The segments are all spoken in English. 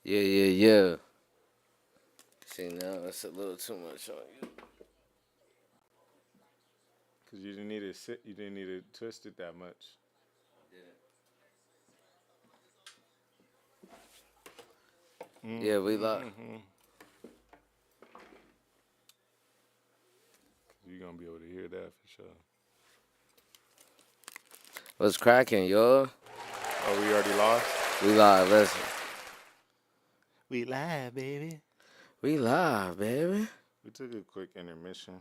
Yeah. See, now it's a little too much on you. Cause you didn't need to sit. You didn't need to twist it that much. Yeah, we lost. Mm-hmm. You gonna be able to hear that for sure. What's cracking, y'all? Oh, we already lost. We live. Listen, We live, baby. we live, baby. We took a quick intermission.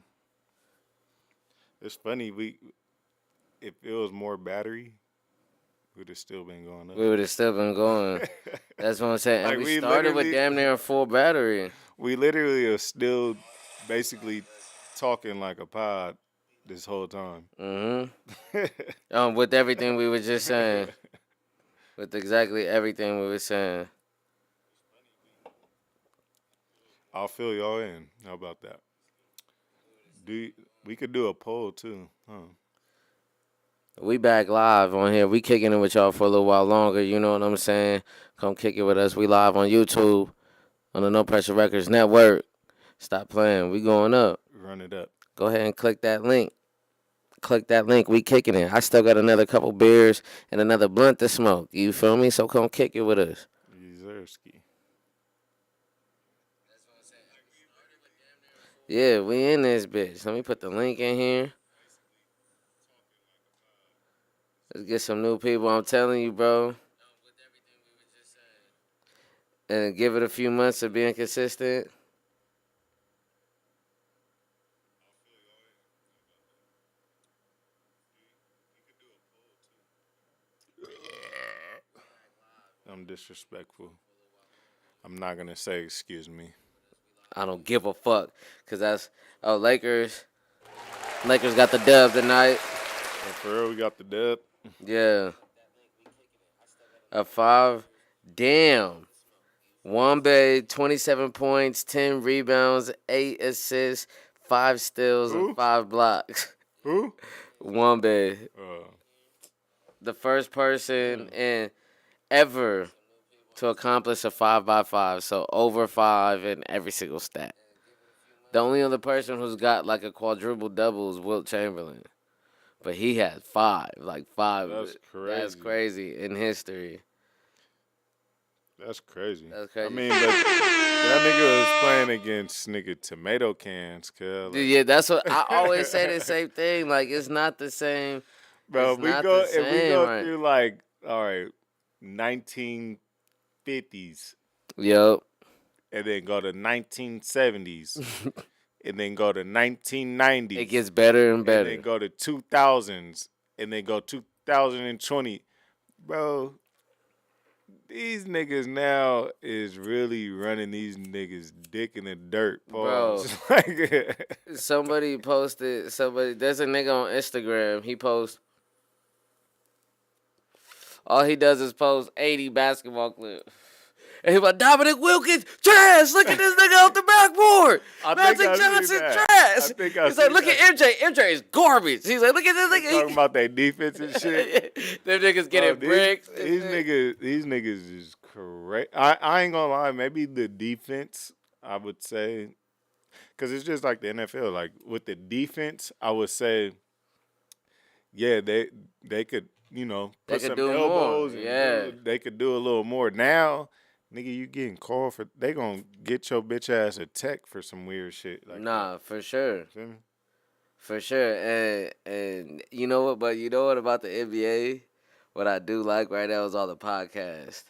It's funny. We if it was more battery, we'd have still been going We would have still been going. up. That's what I'm saying. And Like we started with damn near a full battery. we literally are still basically talking like a pod this whole time. Mm-hmm. With everything we were just saying. With exactly everything we were saying. I'll fill y'all in. How about that? We could do a poll too, huh? We back live on here. We kicking it with y'all for a little while longer. You know what I'm saying? Come kick it with us. We live on YouTube on the No Pressure Records Network. Stop playing. We going up. Run it up. Go ahead and click that link. Click that link. We kicking it. I still got another couple beers and another blunt to smoke. You feel me? So come kick it with us. Yezerski. Yeah, we in this bitch. Let me put the link in here. Let's get some new people. I'm telling you, bro. And give it a few months of being consistent. I'm disrespectful. I'm not gonna say excuse me. I don't give a fuck. Cause that's Lakers. Lakers got the dub tonight. And for real, we got the dub. Yeah. A 5. Damn. Wambe, 27 points, 10 rebounds, 8 assists, 5 steals, and Who? 5 blocks. Who? Wambe, Uh, the first person in ever to accomplish a 5x5, so over 5 in every single stat. The only other person who's got like a quadruple double is Wilt Chamberlain, but he had 5, like 5. that's That's crazy. crazy in history. That's crazy. That's I crazy. mean, but that nigga was playing against nigga tomato cans, cuz. Like, Yeah, that's what I always say. The same thing. Like it's not the same. bro, It's not the if we same, go right? through like, all right, 1950s, Yup. and then go to 1970s, and then go to It 1990s, gets better and and better. then go to 2000s, and then go 2020. Bro, these niggas now is really running these niggas dick in the dirt. Bro, Pause. Like, somebody posted. There's a nigga on Instagram. He posts. All he does is post 80 basketball clips. And he's like, Dominic Wilkins, trash. Look at this nigga off the backboard. I think Magic I seen Johnson, that. trash. I think I He's like, seen look that. at MJ. MJ is garbage. He's like, look at this They nigga. talking about their defense and shit. Them niggas getting Bro, bricks. these niggas is correct. I ain't gonna lie. Maybe the defense, I would say, because it's just like the NFL. Like with the defense, I would say, yeah, they could They put could some do more. elbows and Yeah. they could do a little more. Now, nigga, you getting called for? They gonna get your bitch ass a tech for some weird shit. Like Nah, for sure. that. Feel me? For sure. And you know what? But you know what about the NBA? What I do like right now is all the podcasts.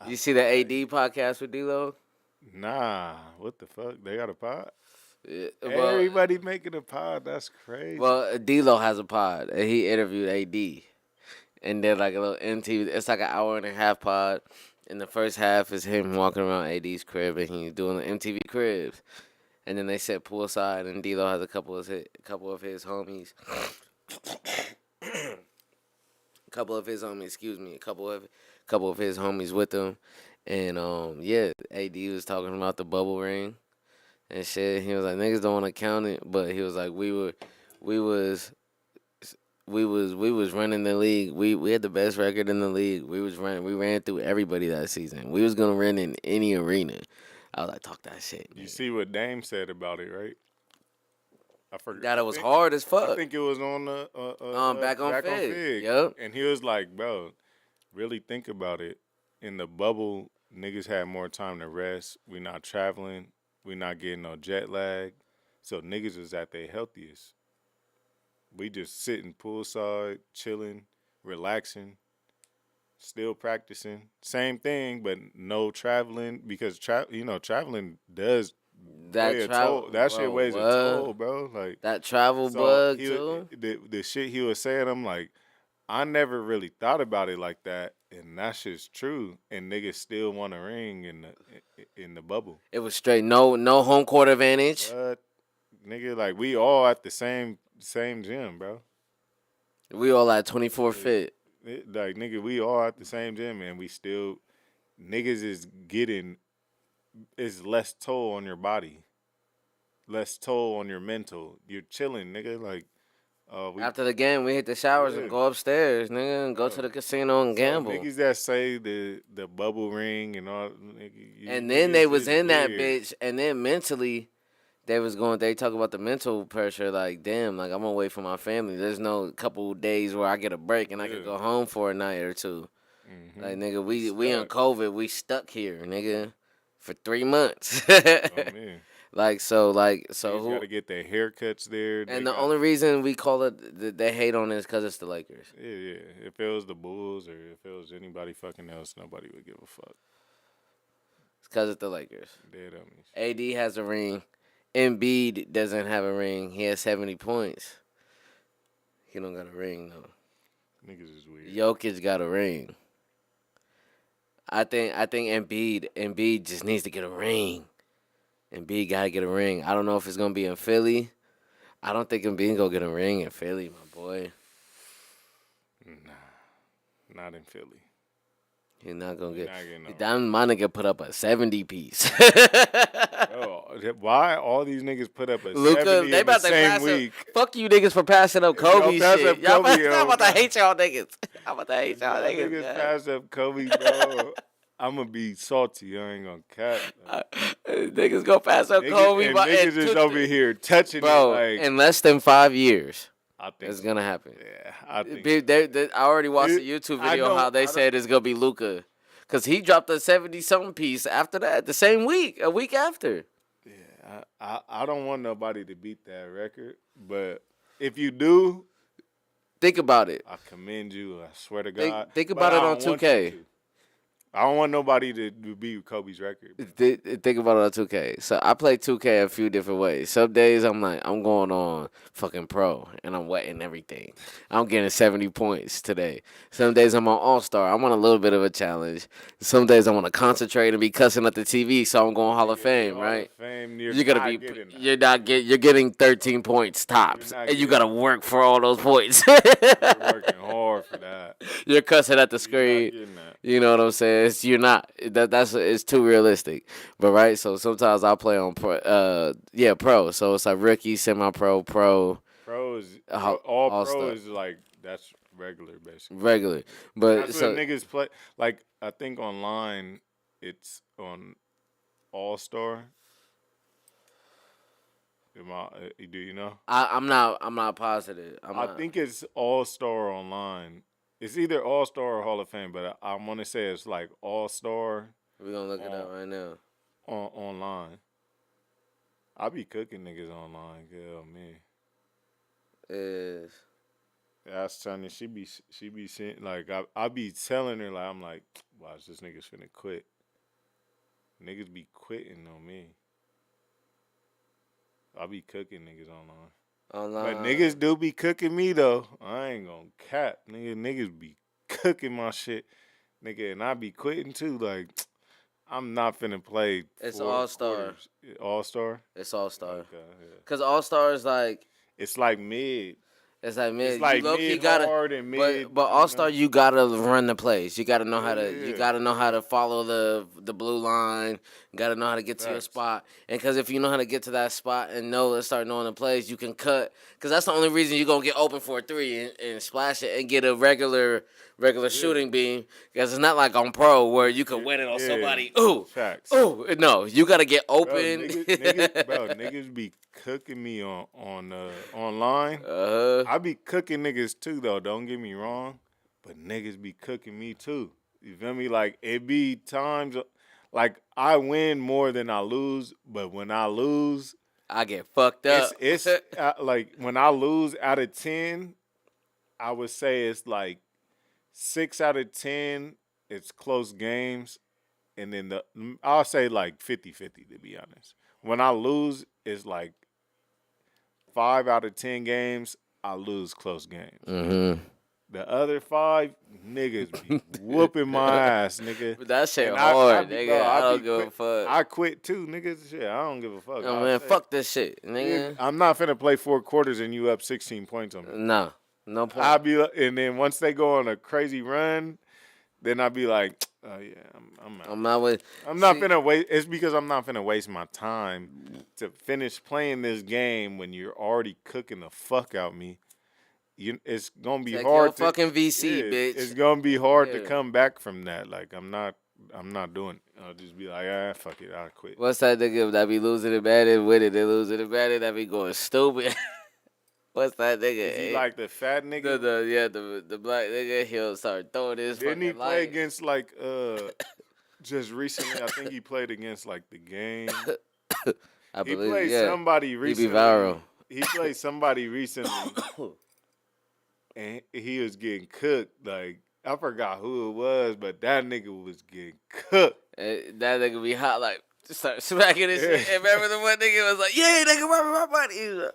You see the AD podcast with D-Lo? Nah, what the fuck? They got a pod? Yeah, Everybody making a pod. That's crazy. well, D-Lo has a pod, and he interviewed AD. And then like a little MTV. It's like an hour and a half pod. And the first half is him walking around AD's crib, and he's doing the MTV cribs. And then they sit poolside, and D-Lo has a couple of his homies. Couple of his homies, excuse me, couple of his homies with him, and yeah, AD was talking about the bubble ring and shit. He was like, niggas don't want to count it, but he was like, we was we was running the league. We had the best record in the league. We ran through everybody that season. We was gonna run in any arena. I was like, talk that shit. You Nigga. see what Dame said about it, right? I forgot. That it was hard as I fuck. think it was on the Back on Fig. Yep. and he was like, bro, really think about it. In the bubble, niggas had more time to rest. We not traveling. We not getting no jet lag. So niggas was at their healthiest. We just sitting poolside, chilling, relaxing, still practicing. Same thing, but no traveling because traveling does That weigh a travel, toll. That bro. shit weighs What? a toll, bro. Like That travel so, bug too. the shit he was saying, I'm like, I never really thought about it like that, and that shit's true. And niggas still want a ring in the bubble. It was straight no home court advantage. But nigga, like we all at the same gym, bro. We all at 24 fit. Like nigga, we all at the same gym, and we still niggas is getting is less toll on your body, less toll on your mental. You're chilling, nigga. Like After the game, we hit the showers Yeah. and go upstairs, nigga, and go to the casino and gamble. Niggas that say the bubble ring and all, nigga, And then they was is in that weird. bitch, and then mentally, they talk about the mental pressure, like, damn, like, I'm away from my family. There's no couple days where I get a break and I Yeah. could go home for a night or two. Mhm. Like, nigga, we in Stuck. COVID, we stuck here, nigga, for 3 months. Oh, man. so Niggas who? gotta get their haircuts there. And the only reason we call it, they hate on it is because it's the Lakers. Yeah. If it was the Bulls or if it was anybody fucking else, nobody would give a fuck. It's because it's the Lakers. Dead on me. AD has a ring. Embiid doesn't have a ring. He has 70 points. He don't got a ring though. Niggas is weird. Jokic got a ring. I think Embiid just needs to get a ring. Embiid gotta get a ring. I don't know if it's gonna be in Philly. I don't think Embiid gonna get a ring in Philly, my boy. Nah, not in Philly. He's not gonna get. Not getting no Damn, my nigga put up a 70 piece. Yo, why all these niggas put up a Luka, 70 they in the about to same pass week? up. Fuck you niggas for passing up Kobe pass shit. up Y'all Kobe, I'm about to yo. hate y'all niggas. I'm about to hate y'all Y'all niggas. niggas man. passed up Kobe, bro. I'm gonna be salty. I ain't gonna cap. Niggas go pass up Kobe, and but niggas is over here touching bro, it. Like, in less than 5 years, I think it's gonna happen. Yeah, I think. I already watched the It- YouTube I video don't- how they I don't- said it's gonna be Luka, cause he dropped a 70-something piece after that, the same week, a week after. Yeah, I don't want nobody to beat that record, but if you do, Think about it. I commend you. I swear to God. Think But about I it on don't want 2K. you to. I don't want nobody to beat Kobe's record. Think about it on 2K. So I play 2K a few different ways. Some days I'm like, I'm going on fucking pro and I'm wetting everything. I'm getting 70 points today. Some days I'm on All Star. I'm on a little bit of a challenge. Some days I want to concentrate and be cussing at the TV, so I'm going Hall of Fame, Hall right? of Fame, You're gonna be. getting that. You're getting 13 points tops, You're not and you getting gotta work for all those points. You're working hard for that. You're cussing at the You're not screen. getting that. You know what I'm saying? You're not. That's it's too realistic. But right, so sometimes I play on pro. So it's like rookie, semi-pro, pro, Pro is All- all pro all-star. is like that's regular basically. regular. But That's so what niggas play. Like I think online, it's on All Star. Do you know? I'm not positive. I think it's All Star online. It's either All Star or Hall of Fame, but I want to say it's like All Star we're gonna look it up right now. online. I be cooking niggas online, girl, man. Is I was telling her she be saying like I be telling her like I'm like, watch this nigga's finna quit. Niggas be quitting on me. I be cooking niggas online. online? But niggas do be cooking me though. I ain't gonna cap. Niggas be cooking my shit. Nigga, and I be quitting too. Like, I'm not finna play. It's 4 All-Star. quarters. All Star? It's All Star. Okay, yeah. Cause All Star is like It's like mid. It's like, It's man, you like low key mid gotta, hard and but mid. All Star, you gotta run the plays. You gotta know how to, you Yeah, gotta know how to follow the blue line. You gotta know how to get to your facts. spot. And because if you know how to get to that spot and start knowing the plays, you can cut. Because that's the only reason you gonna get open for a three and splash it and get a regular Yeah, shooting beam. Because it's not like on pro where you, you can win it on yeah, somebody. Ooh, facts. ooh, no, you gotta get Bro, open. niggas be cooking me on online. uh, I be cooking niggas too though. Don't get me wrong, but niggas be cooking me too. You feel me? Like it be times like I win more than I lose, but when I lose, I get fucked up. it's like when I lose out of 10, I would say it's like 6 out of 10. It's close games, and then I'll say like 50-50 to be honest. When I lose, it's like 5 out of 10 games, I lose close games. hmm The other five niggas be whooping my ass, nigga. But that shit And I hard, be nigga. bro, I I don't be give a quit. fuck. I quit too, niggas. Shit, I don't give a fuck. Oh I man, say, fuck this shit, yeah, nigga. I'm not finna play 4 quarters and you up 16 points on me. No, no I'll point. be, and then once they go on a crazy run, then I'll be like, oh yeah, I'm out. I'm not with. I'm not See, finna waste. It's because I'm not finna waste my time to finish playing this game when you're already cooking the fuck out me. It's gonna be take your hard to. fucking VC, Yeah, it's bitch. gonna be hard to Yeah. come back from that. Like I'm not doing it. I'll just be like, fuck it, I'll quit. What's that nigga that be losing it bad and with it? They losing it bad and that be going stupid. What's that nigga? Is he like the fat nigga? The black nigga. He'll start throwing his Didn't he fucking play light. against like just recently? I think he played against like the game. I He believe. played Yeah, somebody he be viral. recently. He played somebody recently, and he was getting cooked. Like I forgot who it was, but that nigga was getting cooked. That nigga be hot like just start smacking his shit. And remember the one nigga was like, "Yeah, nigga, rub my body." He was like,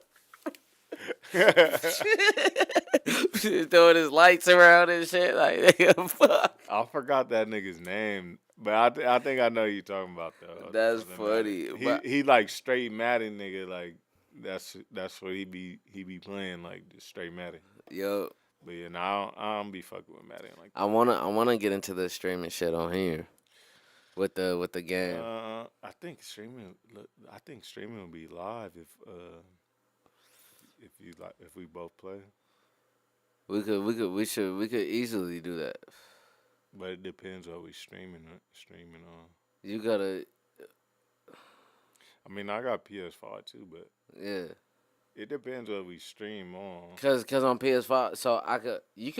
throwing his lights around and shit. Like, nigga, fuck. I forgot that nigga's name, but I think I know who you talking about though. That's Other Madden. funny. But He like straight Madden nigga. Like that's what he be playing like just straight Madden. yo, But yeah, no, I don't be fucking with Madden like that. I wanna get into the streaming shit on here with the game. I think streaming. I think streaming will be live if you like if we both play. We could easily do that. But it depends what we streaming on. You gotta, I mean, I got PS5 too, but yeah. it depends what we stream on. Cause on PS5, so you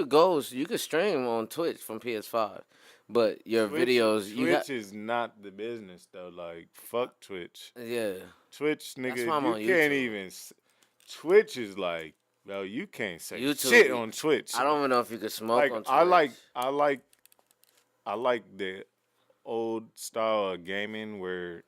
could stream on Twitch from PS5, but your Twitch, videos Twitch is not the business though. Like fuck Twitch. yeah. Twitch, That's nigga, why I'm you on can't YouTube. even. Twitch is like, bro, you can't say YouTube, shit on Twitch. I don't even know if you could smoke like on Twitch. I like the old style of gaming where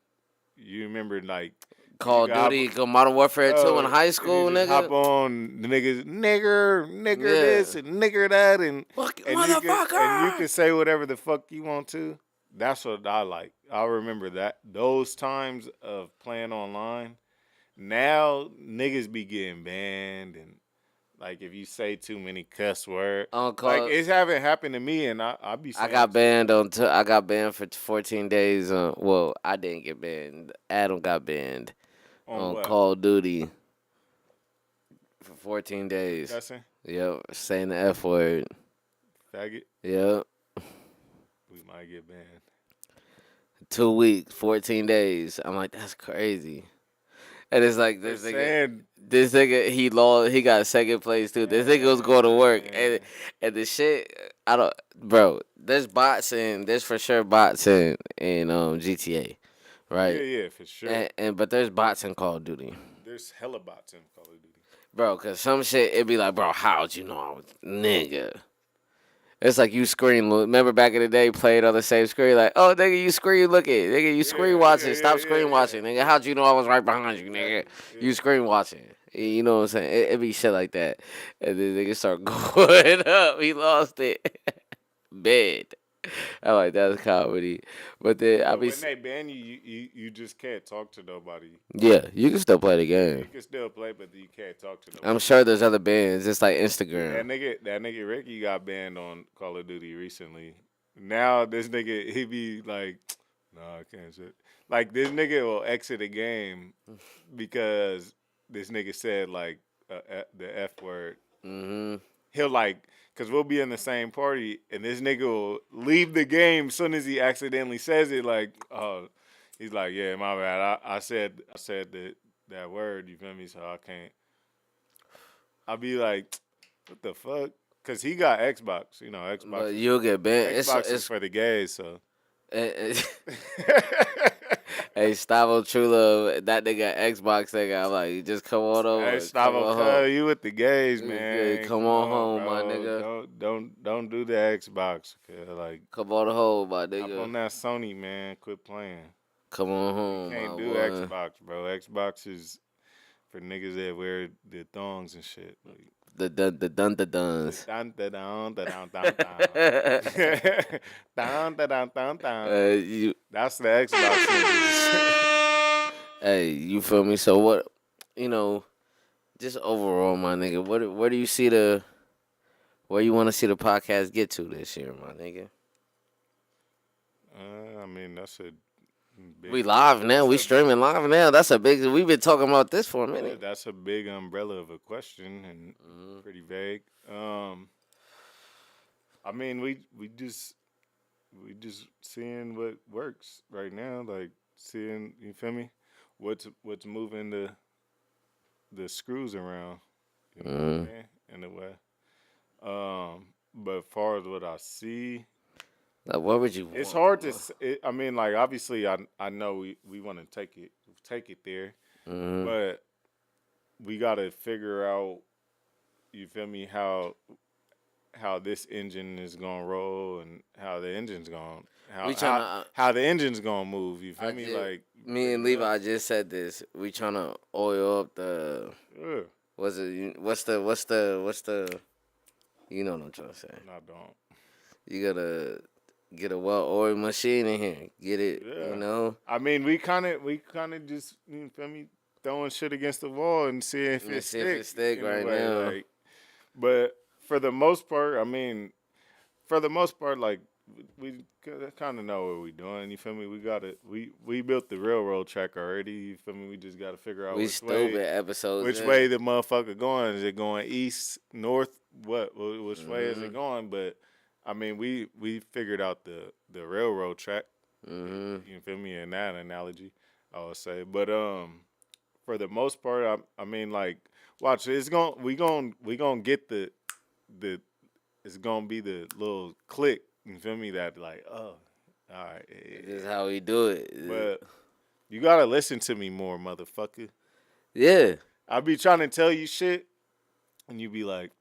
you remember like Call of you got- Duty, go Modern Warfare 2 in high school, you just nigga. hop on the niggas, nigger Yeah. this and nigger that, and Fuck and you can say whatever the fuck you want to. That's what I like. I remember those times of playing online. Now niggas be getting banned and like if you say too many cuss words, On Call, like it's haven't happened to me, and I be. I Saying got banned I got banned for 14 days. Well, I didn't get banned. Adam got banned on what? Call of Duty for 14 days. Cussing, Yep, saying the F word. faggot. Yep, We might get banned. 2 weeks, 14 days. I'm like, that's crazy. And it's like They're this nigga. saying This nigga, he lost. He got second place too. This nigga was going to work, Man. and the shit. I don't, bro. There's bots in. There's for sure bots in GTA, right? yeah, for sure. But there's bots in Call of Duty, There's hella bots in Call of Duty. bro. Cause some shit it be like, bro, how'd you know I was nigga? It's like you screen. Remember back in the day, played on the same screen. Like, oh, nigga, you screen looking. Nigga, you screen watching. Stop screen watching. Nigga, how'd you know I was right behind you, nigga? You screen watching. You know what I'm saying? It be shit like that. And then nigga start going up. He lost it. Bad. I'm like, that's comedy. But then I But be, when they ban you, you just can't talk to nobody. yeah, you can still play the Yeah, game. you can still play, but you can't talk to I'm nobody. sure there's other bands. It's like Yeah, Instagram. that nigga Ricky got banned on Call of Duty recently. Now this nigga he be like, no, I can't say. Like this nigga will exit a game because this nigga said like the f word. Hmm. He'll like, cause we'll be in the same party, and this nigga will leave the game as soon as he accidentally says it. Like, oh, he's like, yeah, my bad. I said that word. You feel me? So I can't. I'll be like, what the fuck? Cause he got Xbox. You know, But you'll get banned. Xbox is for the gays. So. It, hey, Stavo True Love, that nigga Xbox nigga. I'm like, just come on Hey, over, come Stavo, on home. cuz you with the gays, man. Come Come on on, home, my bro. nigga. Don't do the Xbox. Cuz like, Come on home, my hop nigga. on that Sony, man. Quit playing. Come on We home, my can't do boy. Xbox, bro. Xbox is for niggas that wear the thongs and shit. Like, The the duns. dun da dun da dun dun dun. Dun da dun dun dun. You, That's the Xbox niggas. hey, you feel me? So what? You know, just overall, my nigga. Where do you see where you want to see the podcast get to this year, my nigga? I mean, that's a We big. live now. That's We a streaming live now. That's a big. We've been talking about this for a Yeah, minute. that's a big umbrella of a question and Hmm. pretty vague. I mean, we just seeing what works right now, like seeing you feel me, what's moving the screws around, you know what I Hmm. mean, in a way. But as far as what I see, Like, what would you it's want? hard to. I mean, like obviously, I know we want to take it there, Hmm. but we got to figure out. You feel me? How this engine is gonna roll and how the engine's gonna how We trying how to. how the engine's gonna move. You I feel me? just, Like me pretty and much. Levi just said this. We trying to oil up the. Yeah. What's it? What's the? You know what I'm trying to say. I don't. You gotta get a well-oiled machine in here. Get it. You Yeah. know. I mean, we kind of just you feel me throwing shit against the wall and see if it Let's see if stick it stick in a right way. now. Like, but for the most part, I mean, for the most part, like we kind of know what we're doing. You feel me? We built the railroad track already. You feel me? We just got to figure out We which way stupid episodes which way in. the motherfucker going. Is it going east, north? Which way is it Mhm. going? But I mean, we figured out the railroad track. Mhm. You feel me in that analogy? I would say, but for the most part, I mean, like, watch. We gonna get the. It's gonna be the little click. You feel me? That like, oh, all right. This is how we do it. But you gotta listen to me more, motherfucker. Yeah. I be trying to tell you shit, and you be like,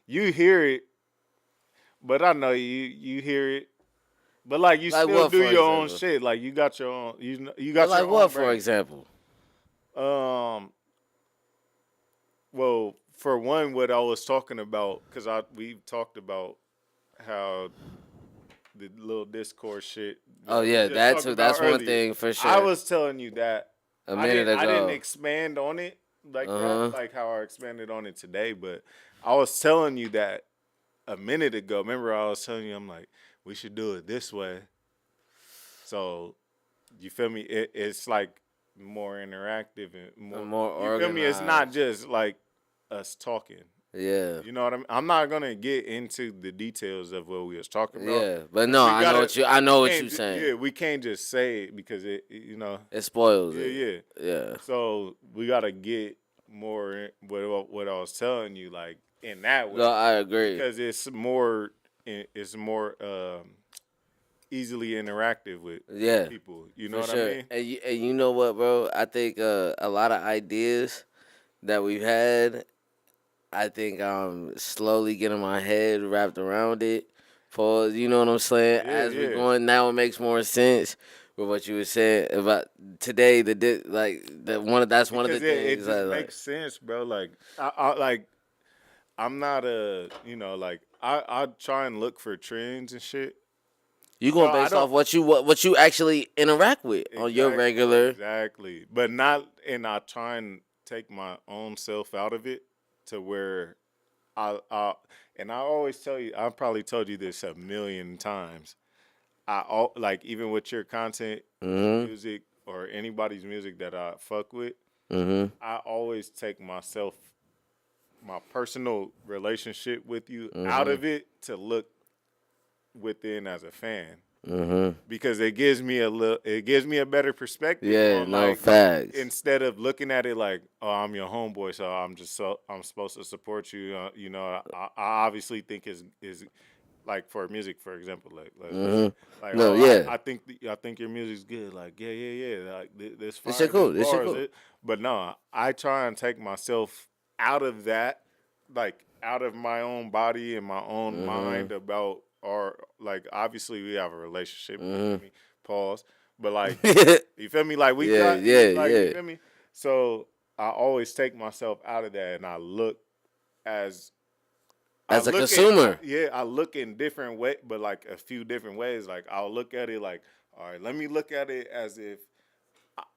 you hear it, but I know you hear it, but like you Like still what, do for your own example? shit. Like you got your own, you got Like your what, own for brain. example? Well, for one, what I was talking about, because we talked about how the little Discord shit Oh that we yeah, just that's talked about that's one earlier. thing for I sure. was telling you that A I minute didn't I didn't ago. expand on it Uh like that, huh. like how I expanded on it today, but I was telling you that a minute ago. Remember, I was telling you, I'm like, we should do it this way. So you feel me? It's like more interactive and I'm more. more You feel me? It's not organized. just like us talking. Yeah. You know what I mean? I'm not gonna get into the details of what we was talking about Yeah. But because no, we I know gotta. what you. I We know what can't. you saying. Yeah, we can't just say it because It spoils Yeah, it. yeah. Yeah. So we gotta get more what I was telling you, like in that No, way, I agree. because it's more. It's more easily interactive with Yeah, people. You know for what I sure. mean? And you know what, bro? I think a lot of ideas that we've had, I think I'm slowly getting my head wrapped around it. For you know what I'm saying? Yeah, As we're yeah. going now, it makes more sense with what you were saying about today. Like the one of that's one of the Because it things just I like. makes sense, bro. Like I like I'm not a like I try and look for trends and shit, You No, going I based don't. off what you actually interact with on your regular. Exactly. But not, and I try and take my own self out of it to where and I always tell you, I've probably told you this a million times. Like, even with your content, your Mhm. music, or anybody's music that I fuck with, Mhm. I always take myself, my personal relationship with you out Mhm. of it to look within as a fan, Mhm. because it gives me a better perspective Yeah. on, No like, facts. instead of looking at it like, oh, I'm your homeboy, so I'm supposed to support you. I obviously think is like, for music, for example, let's Mhm. like, No. oh, Yeah. I think your music's good. Like, yeah, like, this This shit fire, this cool. This shit bars, cool. but no, I try and take myself out of that, like, out of my own body and my own Mhm. mind about our, like, obviously we have a relationship. You feel Mhm. me? Pause. But, like, you feel me? Like, we Yeah. try, Yeah. like, you Yeah. feel me? So I always take myself out of that, and I look as As a consumer. I look in different way, but like a few different ways. Like, I'll look at it like, all right, let me look at it as if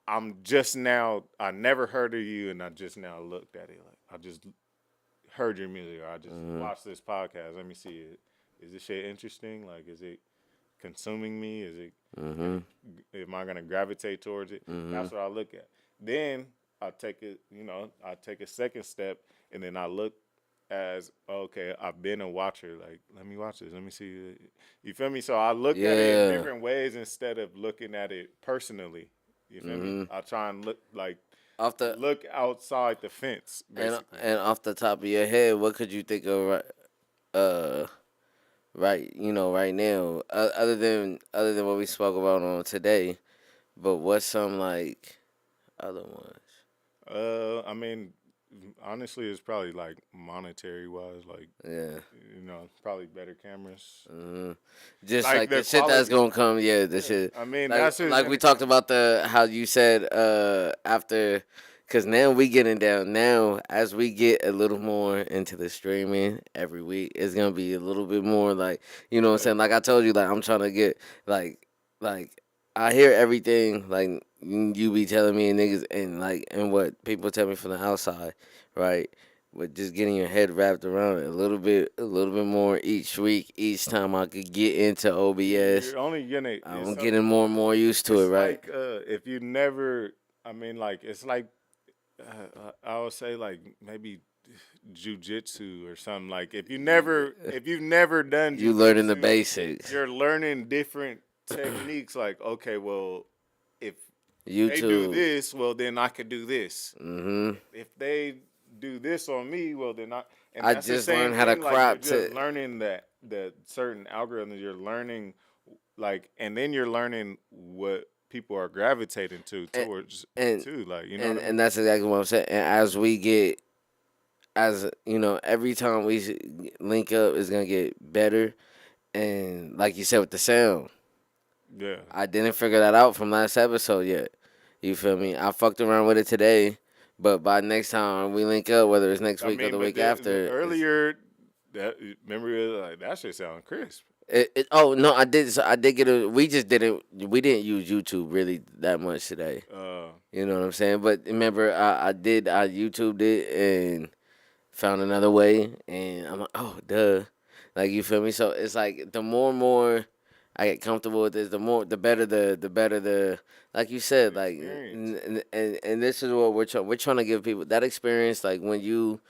I'm just now. I never heard of you, and I just now looked at it. Like, I just heard your music, or I just Mhm. watched this podcast. Let me see it. Is this shit interesting? Like, is it consuming me? Is it can Mhm. am I gonna gravitate towards it? That's Mhm. what I look at. Then I take it, I take a second step, and then I look as, okay, I've been a watcher. Like, let me watch this. Let me see. You feel me? So I look at it in Yeah. different ways instead of looking at it personally. You feel me? Mhm. I try and Off the look outside the fence, basically. and off the top of your head, what could you think of uh right right now, other than what we spoke about on today, but what's some like other ones? I mean, honestly, it's probably like monetary wise, like, Yeah. probably better cameras, hmm Just like like the the shit that's quality. gonna come, yeah, the Yeah, shit I mean, like that's just we gonna talked come. about the how you said after, cause now we getting down now as we get a little more into the streaming every week, it's gonna be a little bit more like what I'm Yeah, saying. Like I told you, like I'm trying to get like like I hear everything like you be telling me and niggas and what people tell me from the outside, right? But just getting your head wrapped around it a little bit more each week, each time I could get into OBS, you're only gonna. I'm getting more and more used to it, It's right? like, if you never. I mean, like, it's like, I would say, like, maybe jujitsu or something. Like, if you've never done You learning the jujitsu, basics. you're learning different techniques. Like, okay, well, if they do YouTube. this, well, then I could do this. hmm If they do this on me, well, then I. And I that's the just same learned how to thing. Like, you're crop just to. learning that the certain algorithms. You're learning, like, and then you're learning what people are gravitating And towards and too. Like, you know what I mean? and that's exactly what I'm saying. And as we get, as every time we link up, is gonna get better. And like you said with the sound, Yeah. I didn't figure that out from last episode yet. You feel me? I fucked around with it today, but by next time we link up, whether it's next I week or mean, the but week the after, earlier that remember, like, that shit sound crisp. oh no, I did. So I did get a. We just didn't. We didn't use YouTube really that much today. Uh, You know what I'm saying? But remember, I did. I YouTubed it and found another way, and I'm like, oh, duh. Like you feel me? So it's like the more and more I get comfortable with this, the better the better the. Like you the said, like experience. and this is what we're trying to give people that experience. Like when you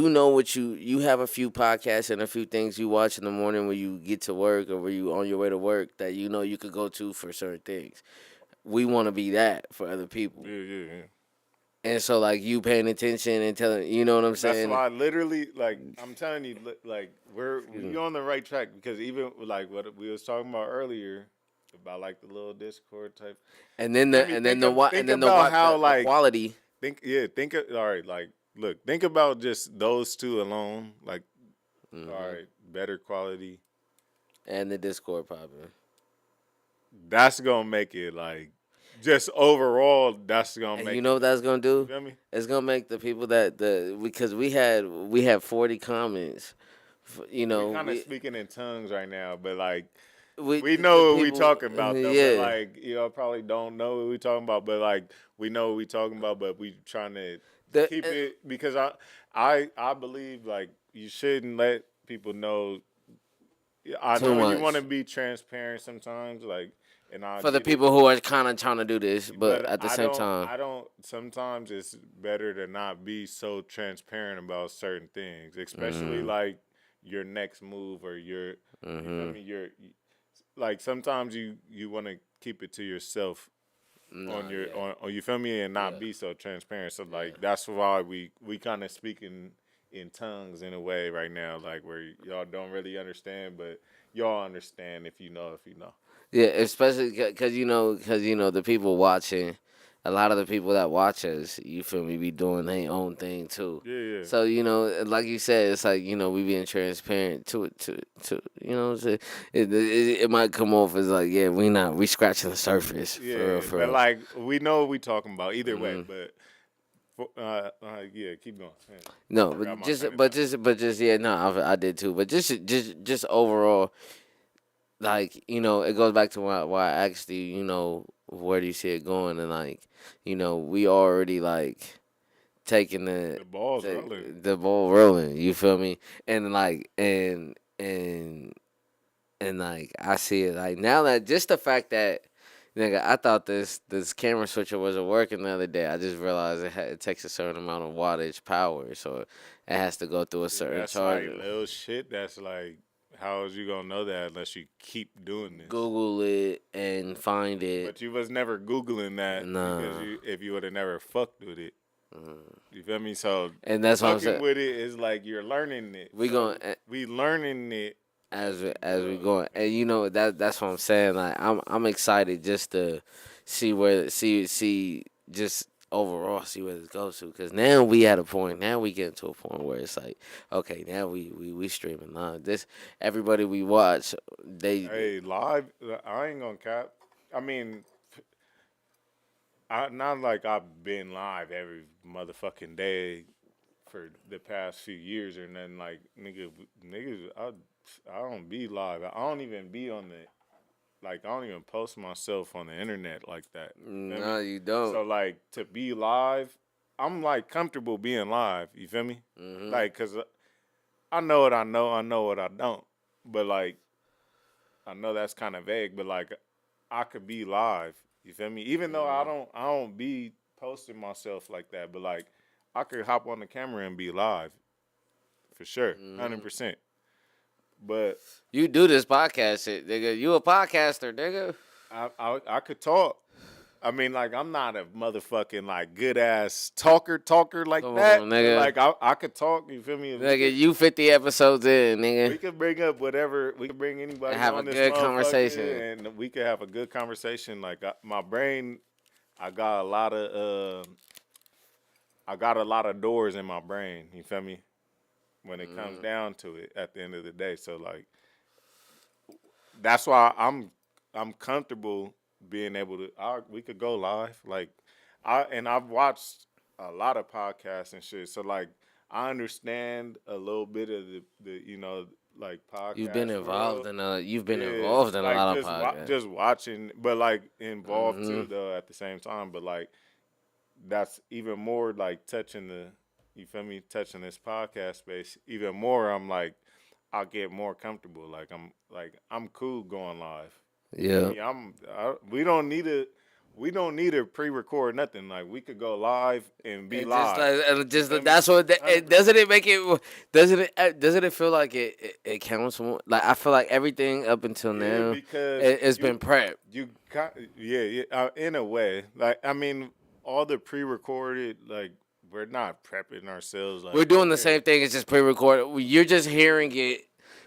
know what you have a few podcasts and a few things you watch in the morning when you get to work or when you on your way to work that you could go to for certain things. We want to be that for other people. Yeah. And so like you paying attention and telling, you know what I'm That's saying? why, literally, like, I'm telling you, like, Excuse we me. on the right track, because even like what we was talking about earlier about, like, the little Discord type. And then I mean, think about how, the like, quality all right, like, look, think about just those two alone, like, all hmm right, better quality. and the Discord popping. That's gonna make it, like, just overall. That's gonna And you make know it. what that's gonna You do? feel me? It's gonna make the people that the because we had 40 comments. We kind of We speaking in tongues right now, but, like, we the know what we people, talking about though, but yeah. like probably don't know what we talking about, but like we know what we talking about, but we trying to The keep it because I believe like you shouldn't let people know. I too know you want much to be transparent sometimes, like, and I for the get it. people who are kind of trying to do this, but But at the same time, I don't. Sometimes it's better to not be so transparent about certain things, especially mm, like your next move or your. You feel mm-hmm, me? Like sometimes you want to keep it to yourself on nah, your yeah, on you feel me and not yeah, be so transparent. So yeah. like that's why we kind of speaking in tongues in a way right now, like where y'all don't really understand, but y'all understand if you know if you know. Yeah, especially because the people watching, a lot of the people that watch us, you feel me, be doing their own thing too. Yeah, yeah. So like you said, it's like we being transparent to it might come off as like yeah we scratching the surface for real Yeah, for but real. like we know what we talking about either way. Hmm. But yeah, keep going. Yeah, No, forgot but my train just of thought. yeah no I did too, but just overall like it goes back to why I asked you where do you see it going and like we already like taking The ball's the rolling. the ball rolling, you feel me, and like and like I see it like now that just the fact that nigga I thought this camera switcher wasn't working the other day. I just realized it takes a certain amount of wattage power, so it has to go through a See, certain that's like charger. little shit. That's like, how is you gonna know that unless you keep doing this? Google it and find it. But you was never googling that because Nah. you if you would have never fucked with it. Mm. You feel me? So And that's what I'm fucking saying. with it is like you're learning it. We So going we learning it as we as we go. going, and that's what I'm saying. Like I'm excited just to see just overall see where this goes to. Because now we at a point. Now we get to a point where it's like, okay, now we streaming live. This everybody we watch, they Hey, live. I ain't gonna cap. I mean, I not like I've been live every motherfucking day for the past few years or nothing. Like niggas, I don't be live. I don't even be on the like. I don't even post myself on the internet like that. You feel no me? you don't. So like to be live, I'm like comfortable being live. You feel me? Hmm. Like, cause I know what I know. I know what I don't. But like, I know that's kind of vague. But like, I could be live. You feel me? Even though Hmm. I don't be posting myself like that. But like, I could hop on the camera and be live for sure, Hmm. 100%. But You do this podcast shit, nigga. You a podcaster, nigga. I could talk. I mean, like I'm not a motherfucking like good ass talker like Come that. on, But nigga. like I could talk. You feel me? Nigga, you 50 episodes in, nigga, We could bring up whatever. We could bring and anybody have a on this good conversation. motherfucker, and we could have a good conversation. Like my brain, I got a lot of I got a lot of doors in my brain. You feel me? When it comes Hmm. down to it, at the end of the day, so like that's why I'm comfortable being able to. We could go live, like I've watched a lot of podcasts and shit. So like I understand a little bit of the like podcast world. You've been Yeah, involved in a like lot of podcasts. just watching, but like involved Hmm. too though at the same time. But like that's even more like touching the you feel me touching this podcast space even more. I'm like I'll get more comfortable. Like I'm cool going live. You feel Yeah. me? We don't need to pre-record nothing. Like we could go live and be And just live. like and You just feel me? that's what Hundred doesn't percent. it make it doesn't it feel like it counts more? Like I feel like everything up until Yeah, now because it's been prep. you got yeah in a way. Like I mean, all the pre-recorded like we're not prepping ourselves We're like doing the yeah. same thing. It's just pre-recorded. You're just hearing it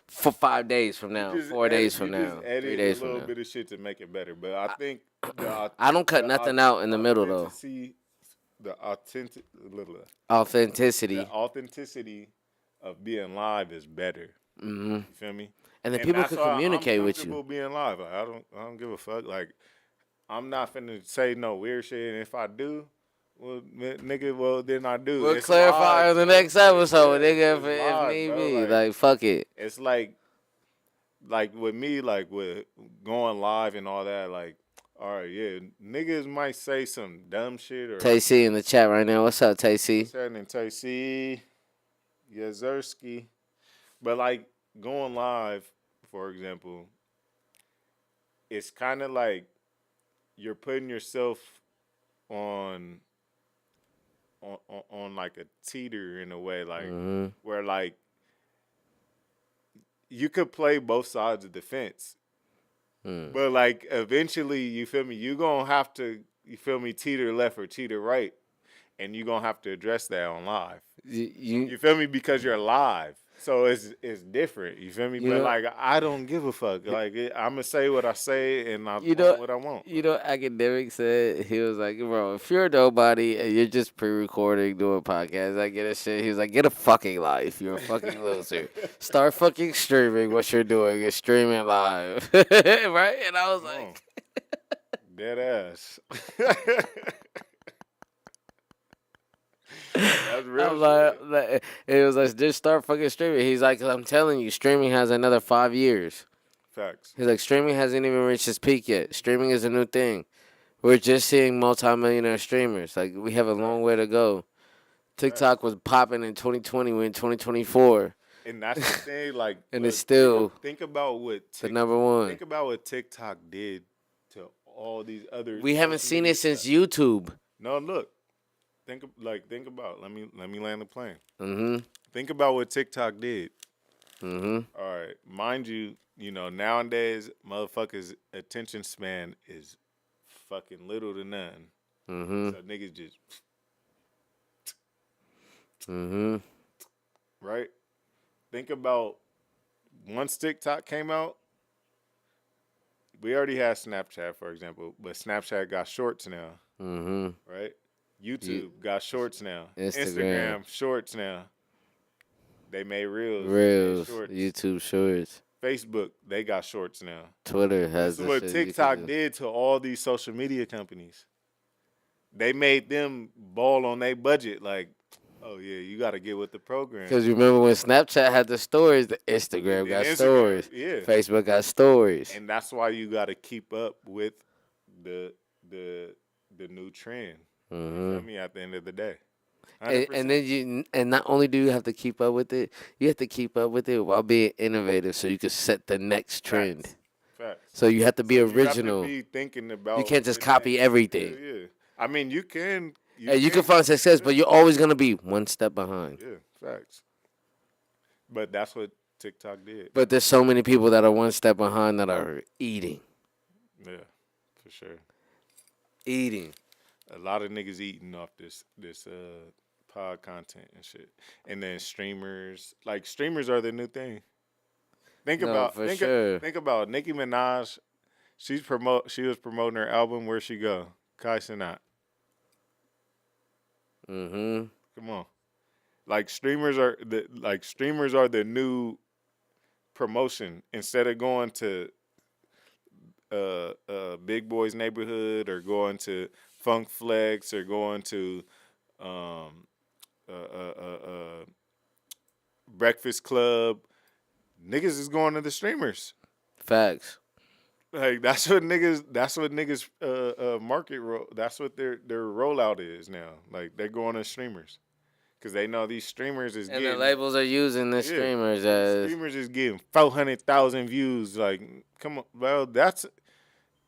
for 5 days from You now, just 4 days you from just now, three edit a days from little now. bit of shit to make it better. But I think the I don't cut the nothing out in the middle though. authenticity the authentic the Authenticity. authenticity of being live is better. Hmm. You feel me? And then And people that's could why I'm communicate with you. comfortable being live. Like, I don't give a fuck. Like I'm not finna say no weird shit. And if I do, well, nigga, well then I do. We'll It's live, clarify in the bro. next episode, Yeah, nigga, it's if live, need bro. be. Like Like fuck it. it's like like with me, like with going live and all that, like, all right, yeah, niggas might say some dumb shit or Tay C in the chat right now. What's up, Tay C? what's happening, Tacy Yazerski. But like going live, for example, it's kind of like you're putting yourself on on like a teeter in a way, like Mm-hmm. where like you could play both sides of the fence, Mm. but like eventually, you feel me? You gonna have to, you feel me, teeter left or teeter right, and you gonna have to address that on live. You You feel me? Because you're live, so it's different. You feel me? you But know like I don't give a fuck. Like I'm gonna say what I say, and I you want know what I want. you know academic said he was like, bro, if you're nobody and you're just pre-recording doing podcasts, I get a shit. He was like, get a fucking life. You're a fucking loser. Start fucking streaming what you're doing and streaming live, right? And I was Come on, like. dead ass. That's real I'm like, shit. it was like, just start fucking streaming. He's like, I'm telling you, streaming has another 5 years. Facts. He's like, streaming hasn't even reached its peak yet. Streaming is a new thing. We're just seeing multimillionaire streamers. Like, we have a long Facts. way to go. Facts. TikTok was popping in 2020. We're in 2024. And that's the thing. Like, And it's look, still think about what the number one. think about what TikTok did to all these other We haven't social seen media it since platforms. YouTube. No, look. Think about. Let me land the plane. Mm-hmm. Think about what TikTok did. Mm-hmm. All right, mind you, nowadays motherfuckers' attention span is fucking little to none. Mm-hmm. So niggas just Mm-hmm. right. Think about once TikTok came out, we already had Snapchat, for example, but Snapchat got shorts now, Mm-hmm. right? You, YouTube got shorts now. Instagram. Instagram shorts now. They made reels. They made Reels. shorts. YouTube Shorts. Facebook, they got shorts now. Twitter This has is the what shit you can TikTok do. did to all these social media companies. They made them ball on their budget. Like, oh yeah, you got to get with the program. Because you remember when Snapchat had the stories, the Instagram Then got Instagram, stories, yeah, Facebook got stories. and that's why you got to keep up with the the the new trend. You Hmm feel me? At the end of the day, And, 100%. and then and not only do you have to keep up with it, you have to keep up with it while being innovative, so you can set the next trend. Facts. Facts. So you have to So be you have to original. be thinking You about can't just the copy next. everything. Yeah, yeah. I mean, you can. And you can find success, but you're always gonna be one step behind. Yeah, facts. But that's what TikTok did. But there's so many people that are one step behind that are eating, Yeah, for sure. eating. A lot of niggas eating off this pod content and shit. And then streamers, like streamers are the new thing. Think No, about for sure. think about Nicki Minaj. She was promoting her album. Where she go? Kai Cenat. Mm-hmm. Come on. Like streamers are the new promotion. Instead of going to Big Boy's neighborhood or going to Funk Flex or going to um, uh, uh, uh, uh, Breakfast Club, niggas is going to the streamers. Facts. Like that's what niggas market that's what their rollout is now. Like they're going to streamers because they know these streamers is And the getting labels are using the yeah, streamers these as streamers is getting 400,000 views. Like come on, well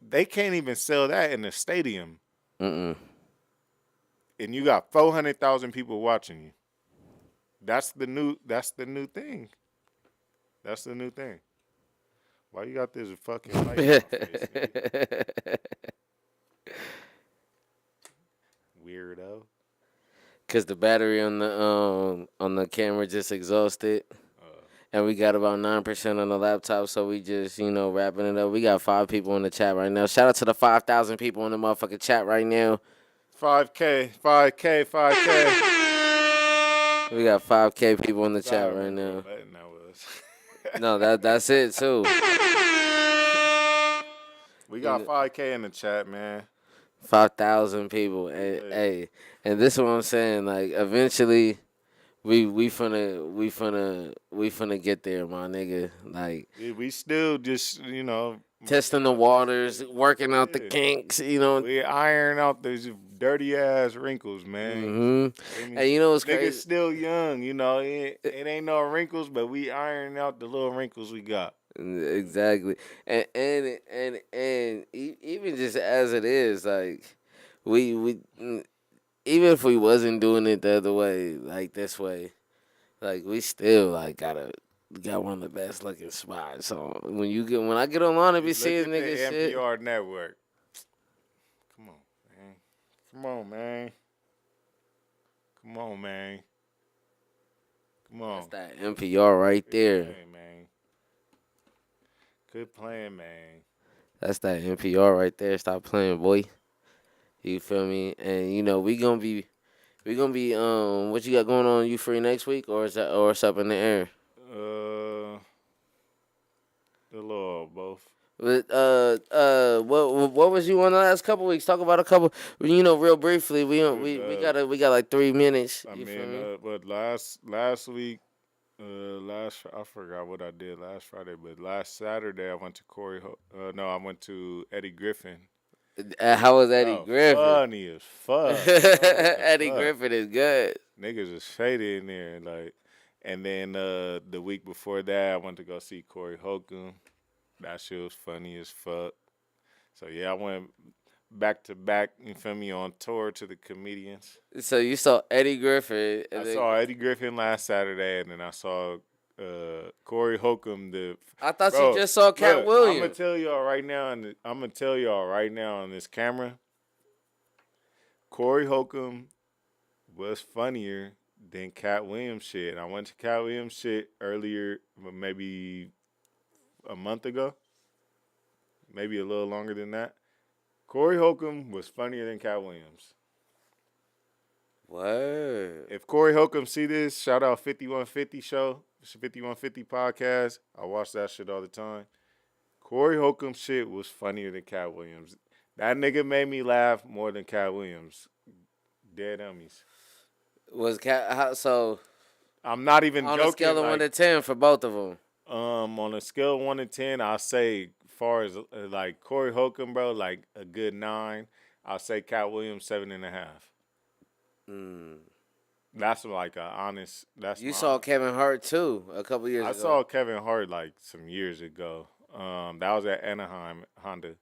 they can't even sell that in a stadium, mm-mm. and you got 400,000 people watching you. That's the new thing. That's the new thing. Why you got this fucking light in my face, nigga? Weirdo. Cause the battery on the camera just exhausted, Uh, and we got about 9% on the laptop, so we just wrapping it up. We got 5 people in the chat right now. Shout out to the 5,000 people in the motherfucking chat right now. 5K, 5K, 5K. We got 5K people in the I chat don't right remember now. what button that was. No, that's it too. We You got know, 5K in the chat, man. 5,000 people. Hey, Hey. hey, and this is what I'm saying. Like, eventually, we finna get there, my nigga. Like We still just testing working the out these waters, working out the yeah. kinks, you know. We iron out those dirty ass wrinkles, man. Hmm. Feel me? And you know what's Niggas crazy? still young, it ain't no wrinkles, but we iron out the little wrinkles we got. Exactly, even just as it is, like we even if we wasn't doing it the other way, like this way, like we still like got one of the best looking spots. So when I get online and be Look seeing at the niggas shit, NPR network. Come on, man. Come on, man. Come on, man. Come that's on. that NPR right Good there. playing, man. Good playing, man. That's that NPR right there. Stop playing, boy. You feel me? And we gonna be what you got going on? You free next week or it's up in the air? Uh, the Lord, both. But what was you on the last couple weeks? Talk about a couple. Real briefly. Shit, We got like 3 minutes. I You feel mean, me? but last week, I forgot what I did last Friday, but last Saturday I went to no, I went to Eddie Griffin. How was Eddie Bro, Griffin? funny as fuck, bro. What the Eddie fuck? Griffin is good. Niggas was faded in there, like. And then the week before that, I went to go see Corey Holcomb. That shit was funny as fuck. So yeah, I went back to back. You feel me, on tour to the comedians. So you saw Eddie Griffin, I and then saw Eddie Griffin last Saturday, and then I saw Corey Holcomb. I thought you Bro, just saw Cat look, I'm gonna Williams. tell y'all right now, I'm gonna tell y'all right now on this camera. Corey Holcomb was funnier than Cat Williams shit. I went to Cat Williams shit earlier, maybe a month ago, maybe a little longer than that. Corey Holcomb was funnier than Cat Williams. Word. If Corey Holcomb see this, shout out 5150 show, 5150 podcast. I watch that shit all the time. Corey Holcomb shit was funnier than Cat Williams. That nigga made me laugh more than Cat Williams. Dead dummies. Was Cat so I'm not even on a joking. scale of 1 to 10 for both of them? On a scale of 1 to 10, I'll say, far as like Corey Holcomb, bro, like a good 9. I'll say Cat Williams 7.5. Mm. That's like a honest. That's You my saw honest. Kevin Hart too a couple years I ago. saw Kevin Hart like some years ago. That was at Anaheim Honda.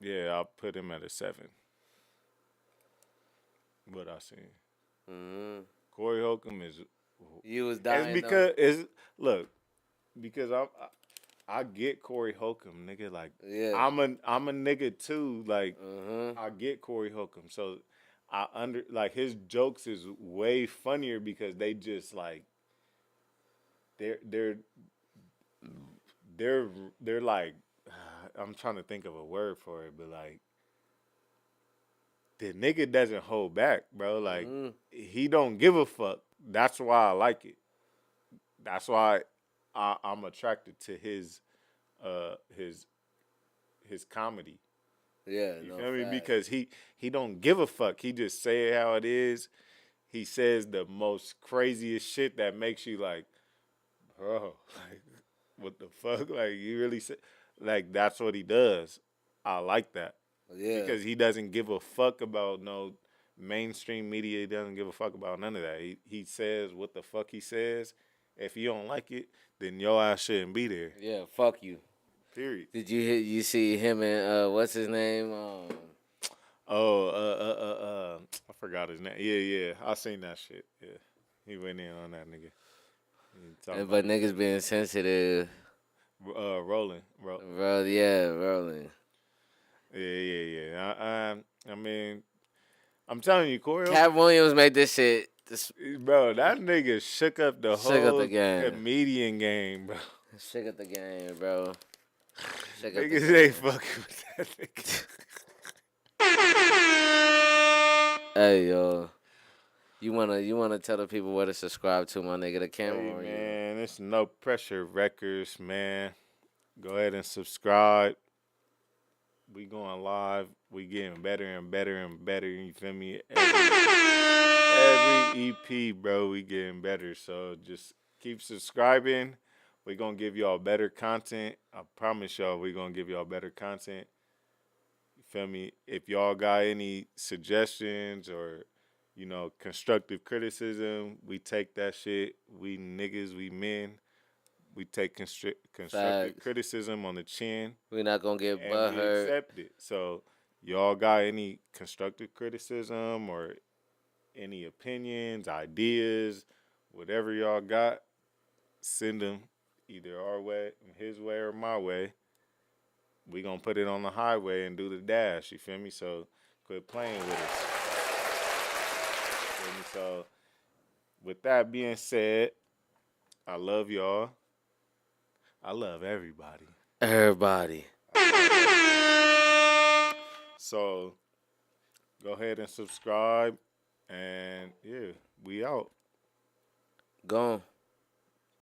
Yeah, I'll put him at a 7. What I seen. Mm-hmm. Corey Holcomb is. You was It's dying because look, because I get Corey Holcomb, nigga. Like though. Yeah. I'm a nigga too. Like Mm-hmm. I get Corey Holcomb, so like his jokes is way funnier because they just like they're they're they're like I'm trying to think of a word for it, but like the nigga doesn't hold back, bro. Like Mm-hmm. he don't give a fuck. That's why I like it. That's why I'm attracted to uh his his comedy. Yeah. You No feel me? fact. Because he don't give a fuck. He just say it how it is. He says the most craziest shit that makes you like, bro, like what the fuck? Like you really say like that's what he does. I like that. Yeah. Because he doesn't give a fuck about no mainstream media. He doesn't give a fuck about none of that. He says what the fuck he says. If you don't like it, then your ass shouldn't be there. Yeah. Fuck you. Period. Did you see him and what's his name? Oh, I forgot his name. Yeah, I seen that shit. Yeah, he went in on that nigga. But niggas being sensitive. Rolling. Bro, yeah, rolling. Yeah. I mean, I'm telling you, Corey, Cat Williams made this shit. bro, that nigga shook up the Shook up whole the game. comedian game, bro. Shook up the game, bro. Shook up the Niggas game. ain't fucking with that nigga. Hey yo, you wanna tell the people where to subscribe to, my nigga? The camera Hey on you. man, it's No Pressure Records, man. Go ahead and subscribe. We going live. We getting better and better and better. You feel me? every EP, bro, we getting better. So just keep subscribing. We're gonna give y'all better content. I promise y'all we're gonna give y'all better content. You feel me? If y'all got any suggestions or constructive criticism, we take that shit. We niggas, we men. We take constructive Facts. criticism on the chin We not gonna get and butt we hurt. accept it. So, y'all got any constructive criticism or any opinions, ideas, whatever y'all got, send them either our way, his way, or my way. We gonna put it on the highway and do the dash. You feel me? So quit playing with us. Feel me? So with that being said, I love y'all. I love everybody. Everybody. So go ahead and subscribe. And yeah, we out. Gone.